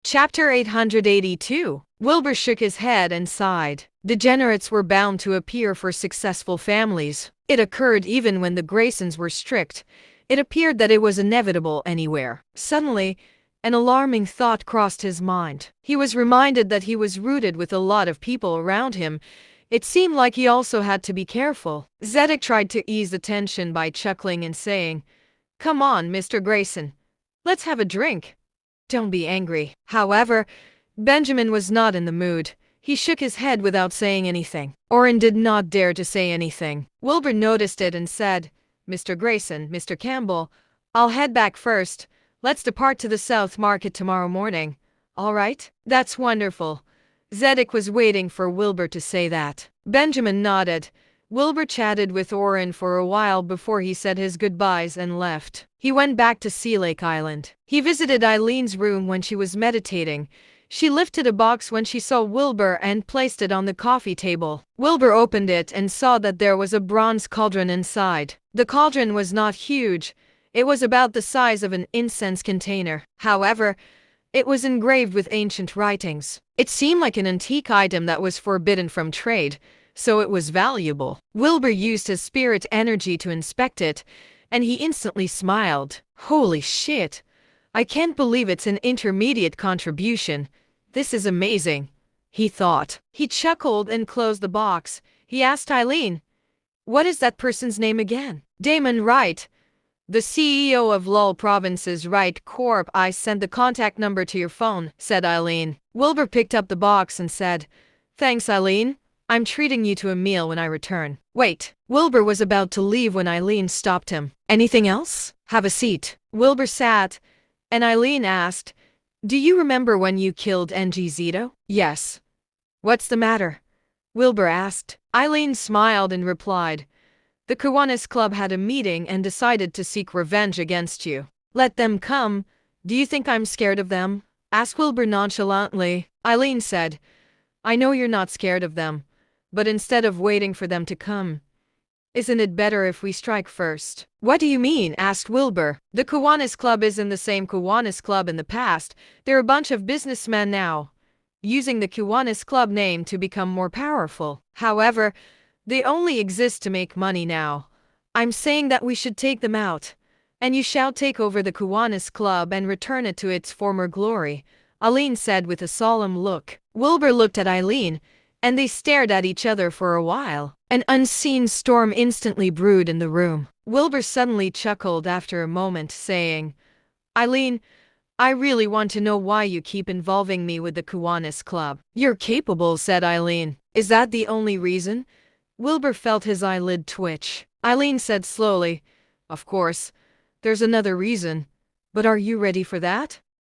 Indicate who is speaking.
Speaker 1: Chapter 882. Wilbur shook his head and sighed. Degenerates were bound to appear for successful families. It occurred even when the Graysons were strict. It appeared that it was inevitable anywhere. Suddenly, an alarming thought crossed his mind. He was reminded that he was rooted with a lot of people around him. It seemed like he also had to be careful. Zedek tried to ease the tension by chuckling and saying, "Come on, Mr. Grayson. Let's have a drink. Don't be angry." However, Benjamin was not in the mood. He shook his head without saying anything. Orrin did not dare to say anything. Wilbur noticed it and said, "Mr. Grayson, Mr. Campbell, I'll head back first. Let's depart to the South Market tomorrow morning. All right?" "That's wonderful." Zedek was waiting for Wilbur to say that. Benjamin nodded. Wilbur chatted with Orrin for a while before he said his goodbyes and left. He went back to Sea Lake Island. He visited Eileen's room when she was meditating. She lifted a box when she saw Wilbur and placed it on the coffee table. Wilbur opened it and saw that there was a bronze cauldron inside. The cauldron was not huge. It was about the size of an incense container. However, it was engraved with ancient writings. It seemed like an antique item that was forbidden from trade, so it was valuable. Wilbur used his spirit energy to inspect it, and he instantly smiled. "Holy shit! I can't believe it's an intermediate contribution. This is amazing," he thought. He chuckled and closed the box. He asked Eileen, "What is that person's name again?" "Damon Wright, the CEO of Lowell Province's Wright Corp. I sent the contact number to your phone," said Eileen. Wilbur picked up the box and said, "Thanks, Eileen. I'm treating you to a meal when I return." "Wait." Wilbur was about to leave when Eileen stopped him. "Anything else?" "Have a seat." Wilbur sat, and Eileen asked, "Do you remember when you killed NG Zito?" "Yes." "What's the matter?" Wilbur asked. Eileen smiled and replied, "The Kiwanis Club had a meeting and decided to seek revenge against you." "Let them come. Do you think I'm scared of them?" asked Wilbur nonchalantly. Eileen said, "I know you're not scared of them, but instead of waiting for them to come, isn't it better if we strike first?" "What do you mean?" asked Wilbur. "The Kiwanis Club isn't the same Kiwanis Club in the past. They're a bunch of businessmen now, using the Kiwanis Club name to become more powerful. However, they only exist to make money now. I'm saying that we should take them out, and you shall take over the Kiwanis Club and return it to its former glory," Eileen said with a solemn look. Wilbur looked at Eileen, and they stared at each other for a while. An unseen storm instantly brewed in the room. Wilbur suddenly chuckled after a moment, saying, "Eileen, I really want to know why you keep involving me with the Kiwanis Club." "You're capable," said Eileen. "Is that the only reason?" Wilbur felt his eyelid twitch. Eileen said slowly, "Of course, there's another reason. But are you ready for that?"